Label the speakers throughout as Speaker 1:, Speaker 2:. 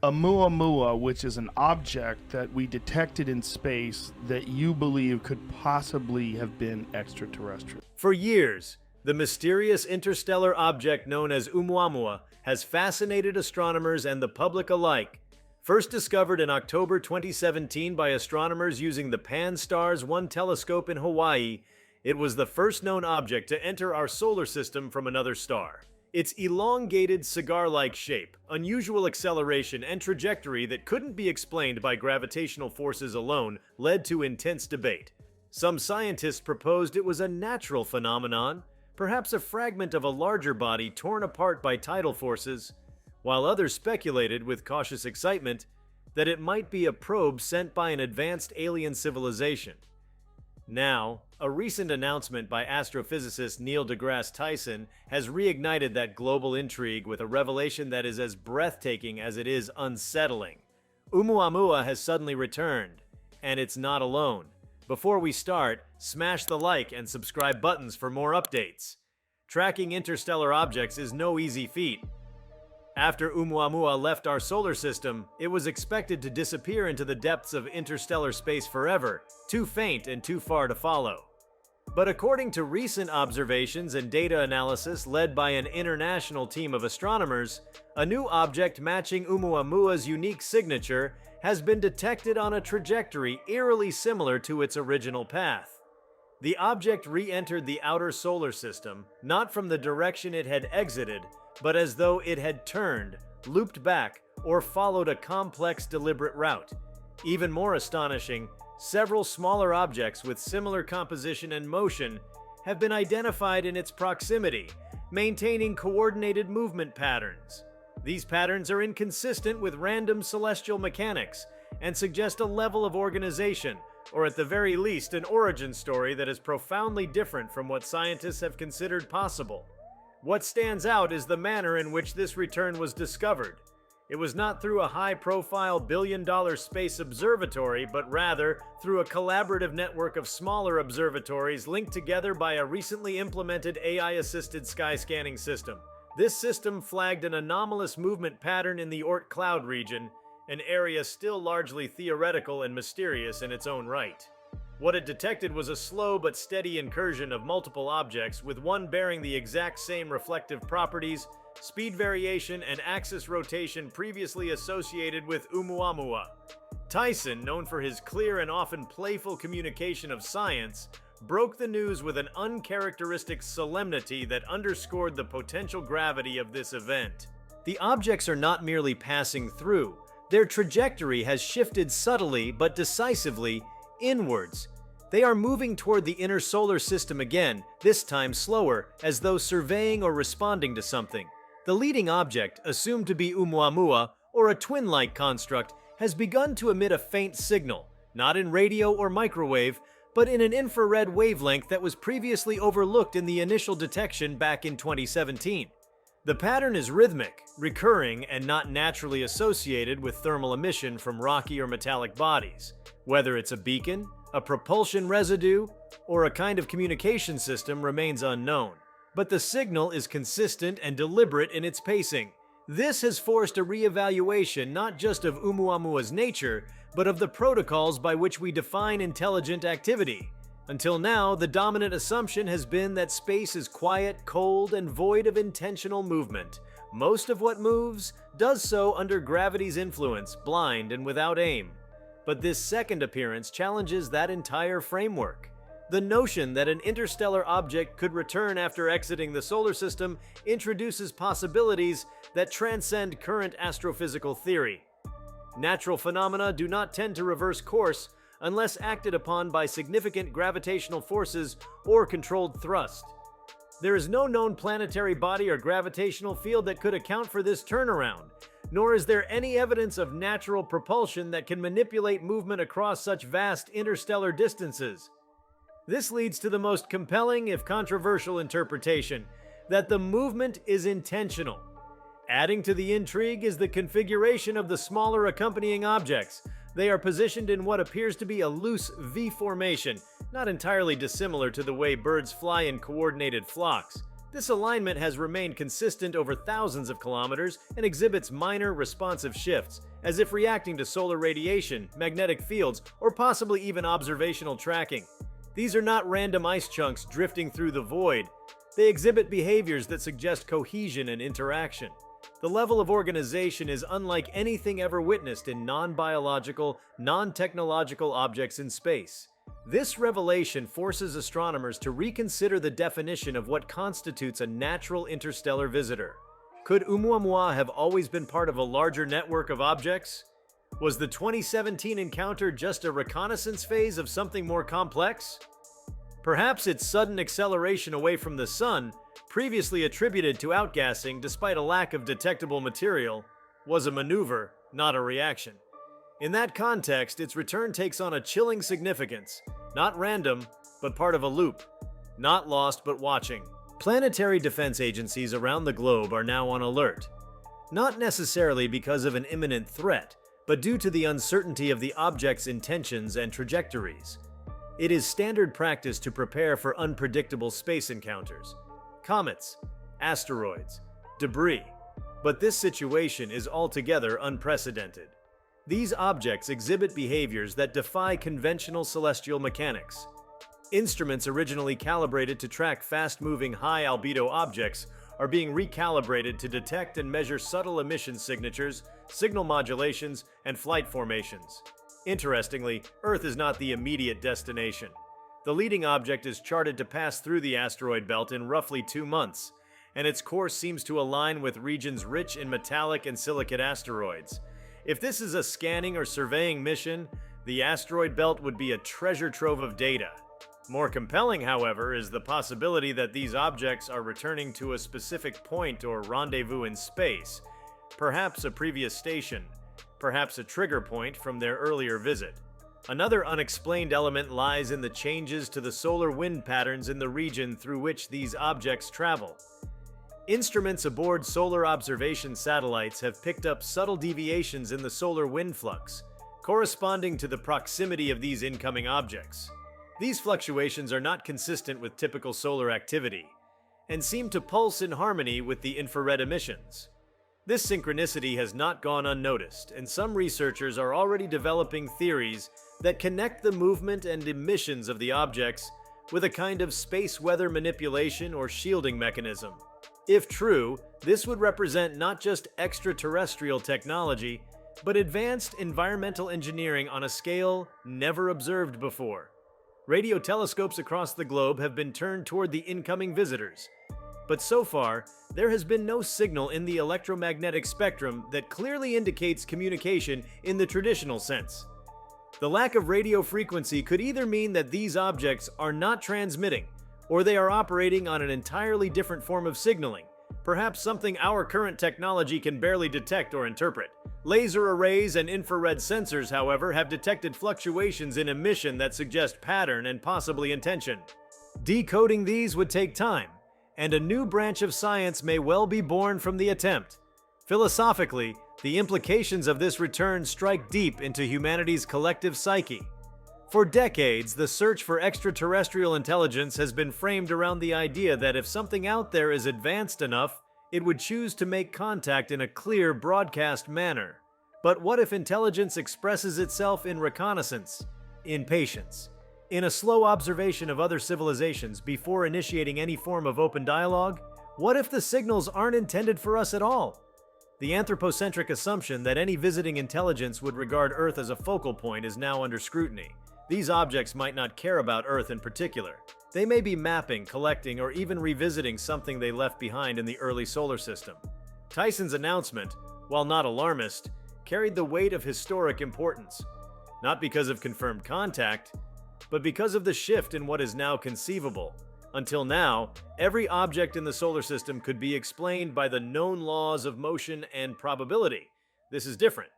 Speaker 1: Oumuamua, which is an object that we detected in space that you believe could possibly have been extraterrestrial.
Speaker 2: For years, the mysterious interstellar object known as Oumuamua has fascinated astronomers and the public alike. First discovered in October 2017 by astronomers using the Pan-STARRS 1 telescope in Hawaii, it was the first known object to enter our solar system from another star. Its elongated, cigar-like shape, unusual acceleration, and trajectory that couldn't be explained by gravitational forces alone led to intense debate. Some scientists proposed it was a natural phenomenon, perhaps a fragment of a larger body torn apart by tidal forces, while others speculated with cautious excitement that it might be a probe sent by an advanced alien civilization. Now, a recent announcement by astrophysicist Neil deGrasse Tyson has reignited that global intrigue with a revelation that is as breathtaking as it is unsettling. Oumuamua has suddenly returned, and it's not alone. Before we start, smash the like and subscribe buttons for more updates. Tracking interstellar objects is no easy feat. After Oumuamua left our solar system, it was expected to disappear into the depths of interstellar space forever, too faint and too far to follow. But according to recent observations and data analysis led by an international team of astronomers, a new object matching Oumuamua's unique signature has been detected on a trajectory eerily similar to its original path. The object re-entered the outer solar system, not from the direction it had exited, but as though it had turned, looped back, or followed a complex, deliberate route. Even more astonishing, several smaller objects with similar composition and motion have been identified in its proximity, maintaining coordinated movement patterns. These patterns are inconsistent with random celestial mechanics and suggest a level of organization, or at the very least an origin story that is profoundly different from what scientists have considered possible. What stands out is the manner in which this return was discovered. It was not through a high-profile billion-dollar space observatory, but rather through a collaborative network of smaller observatories linked together by a recently implemented AI-assisted sky scanning system. This system flagged an anomalous movement pattern in the Oort cloud region, an area still largely theoretical and mysterious in its own right. What it detected was a slow but steady incursion of multiple objects, with one bearing the exact same reflective properties, speed variation, and axis rotation previously associated with Oumuamua. Tyson, known for his clear and often playful communication of science, broke the news with an uncharacteristic solemnity that underscored the potential gravity of this event. The objects are not merely passing through. Their trajectory has shifted subtly but decisively inwards. They are moving toward the inner solar system again, this time slower, as though surveying or responding to something. The leading object, assumed to be Oumuamua, or a twin-like construct, has begun to emit a faint signal, not in radio or microwave, but in an infrared wavelength that was previously overlooked in the initial detection back in 2017. The pattern is rhythmic, recurring, and not naturally associated with thermal emission from rocky or metallic bodies. Whether it's a beacon, a propulsion residue, or a kind of communication system remains unknown. But the signal is consistent and deliberate in its pacing. This has forced a re-evaluation not just of Oumuamua's nature, but of the protocols by which we define intelligent activity. Until now, the dominant assumption has been that space is quiet, cold, and void of intentional movement. Most of what moves does so under gravity's influence, blind and without aim. But this second appearance challenges that entire framework. The notion that an interstellar object could return after exiting the solar system introduces possibilities that transcend current astrophysical theory. Natural phenomena do not tend to reverse course unless acted upon by significant gravitational forces or controlled thrust. There is no known planetary body or gravitational field that could account for this turnaround, nor is there any evidence of natural propulsion that can manipulate movement across such vast interstellar distances. This leads to the most compelling, if controversial, interpretation that the movement is intentional. Adding to the intrigue is the configuration of the smaller accompanying objects. They are positioned in what appears to be a loose V formation, not entirely dissimilar to the way birds fly in coordinated flocks. This alignment has remained consistent over thousands of kilometers and exhibits minor responsive shifts, as if reacting to solar radiation, magnetic fields, or possibly even observational tracking. These are not random ice chunks drifting through the void. They exhibit behaviors that suggest cohesion and interaction. The level of organization is unlike anything ever witnessed in non-biological, non-technological objects in space. This revelation forces astronomers to reconsider the definition of what constitutes a natural interstellar visitor. Could Oumuamua have always been part of a larger network of objects? Was the 2017 encounter just a reconnaissance phase of something more complex? Perhaps its sudden acceleration away from the Sun, previously attributed to outgassing despite a lack of detectable material, was a maneuver, not a reaction. In that context, its return takes on a chilling significance, not random, but part of a loop, not lost but watching. Planetary defense agencies around the globe are now on alert, not necessarily because of an imminent threat, but due to the uncertainty of the object's intentions and trajectories. It is standard practice to prepare for unpredictable space encounters, comets, asteroids, debris, but this situation is altogether unprecedented. These objects exhibit behaviors that defy conventional celestial mechanics. Instruments originally calibrated to track fast-moving high-albedo objects are being recalibrated to detect and measure subtle emission signatures, signal modulations, and flight formations. Interestingly, Earth is not the immediate destination. The leading object is charted to pass through the asteroid belt in roughly 2 months, and its course seems to align with regions rich in metallic and silicate asteroids. If this is a scanning or surveying mission, the asteroid belt would be a treasure trove of data. More compelling, however, is the possibility that these objects are returning to a specific point or rendezvous in space, perhaps a previous station, perhaps a trigger point from their earlier visit. Another unexplained element lies in the changes to the solar wind patterns in the region through which these objects travel. Instruments aboard solar observation satellites have picked up subtle deviations in the solar wind flux, corresponding to the proximity of these incoming objects. These fluctuations are not consistent with typical solar activity, and seem to pulse in harmony with the infrared emissions. This synchronicity has not gone unnoticed, and some researchers are already developing theories that connect the movement and emissions of the objects with a kind of space weather manipulation or shielding mechanism. If true, this would represent not just extraterrestrial technology, but advanced environmental engineering on a scale never observed before. Radio telescopes across the globe have been turned toward the incoming visitors, but so far, there has been no signal in the electromagnetic spectrum that clearly indicates communication in the traditional sense. The lack of radio frequency could either mean that these objects are not transmitting, or they are operating on an entirely different form of signaling, perhaps something our current technology can barely detect or interpret. Laser arrays and infrared sensors, however, have detected fluctuations in emission that suggest pattern and possibly intention. Decoding these would take time, and a new branch of science may well be born from the attempt. Philosophically, the implications of this return strike deep into humanity's collective psyche. For decades, the search for extraterrestrial intelligence has been framed around the idea that if something out there is advanced enough, it would choose to make contact in a clear, broadcast manner. But what if intelligence expresses itself in reconnaissance, in patience, in a slow observation of other civilizations before initiating any form of open dialogue? What if the signals aren't intended for us at all? The anthropocentric assumption that any visiting intelligence would regard Earth as a focal point is now under scrutiny. These objects might not care about Earth in particular. They may be mapping, collecting, or even revisiting something they left behind in the early solar system. Tyson's announcement, while not alarmist, carried the weight of historic importance, not because of confirmed contact, but because of the shift in what is now conceivable. Until now, every object in the solar system could be explained by the known laws of motion and probability. This is different.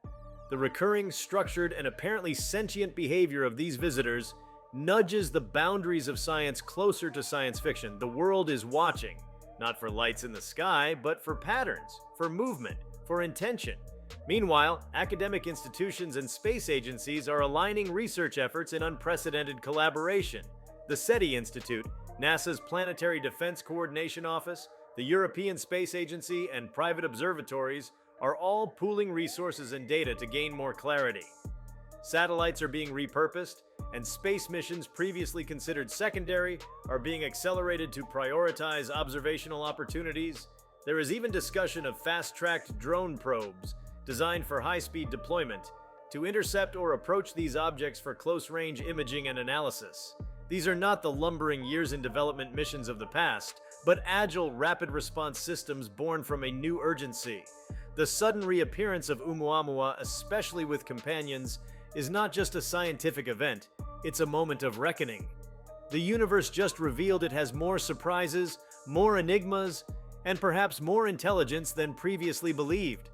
Speaker 2: The recurring, structured, and apparently sentient behavior of these visitors nudges the boundaries of science closer to science fiction. The world is watching, not for lights in the sky, but for patterns, for movement, for intention. Meanwhile, academic institutions and space agencies are aligning research efforts in unprecedented collaboration. The SETI Institute, NASA's Planetary Defense Coordination Office, the European Space Agency, and private observatories are all pooling resources and data to gain more clarity. Satellites are being repurposed, and space missions previously considered secondary are being accelerated to prioritize observational opportunities. There is even discussion of fast-tracked drone probes designed for high-speed deployment to intercept or approach these objects for close-range imaging and analysis. These are not the lumbering years-in-development missions of the past, but agile, rapid-response systems born from a new urgency. The sudden reappearance of Oumuamua, especially with companions, is not just a scientific event, it's a moment of reckoning. The universe just revealed it has more surprises, more enigmas, and perhaps more intelligence than previously believed.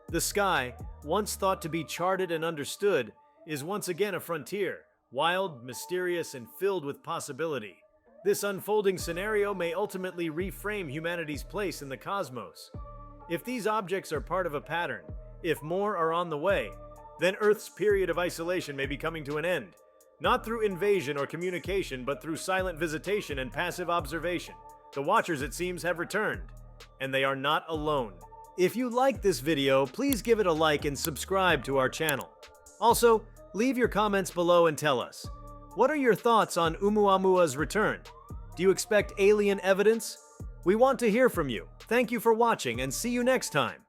Speaker 2: The sky, once thought to be charted and understood, is once again a frontier, wild, mysterious, and filled with possibility. This unfolding scenario may ultimately reframe humanity's place in the cosmos. If these objects are part of a pattern, if more are on the way, then Earth's period of isolation may be coming to an end. Not through invasion or communication, but through silent visitation and passive observation. The Watchers, it seems, have returned, and they are not alone. If you liked this video, please give it a like and subscribe to our channel. Also, leave your comments below and tell us, what are your thoughts on Oumuamua's return? Do you expect alien evidence? We want to hear from you. Thank you for watching, and see you next time.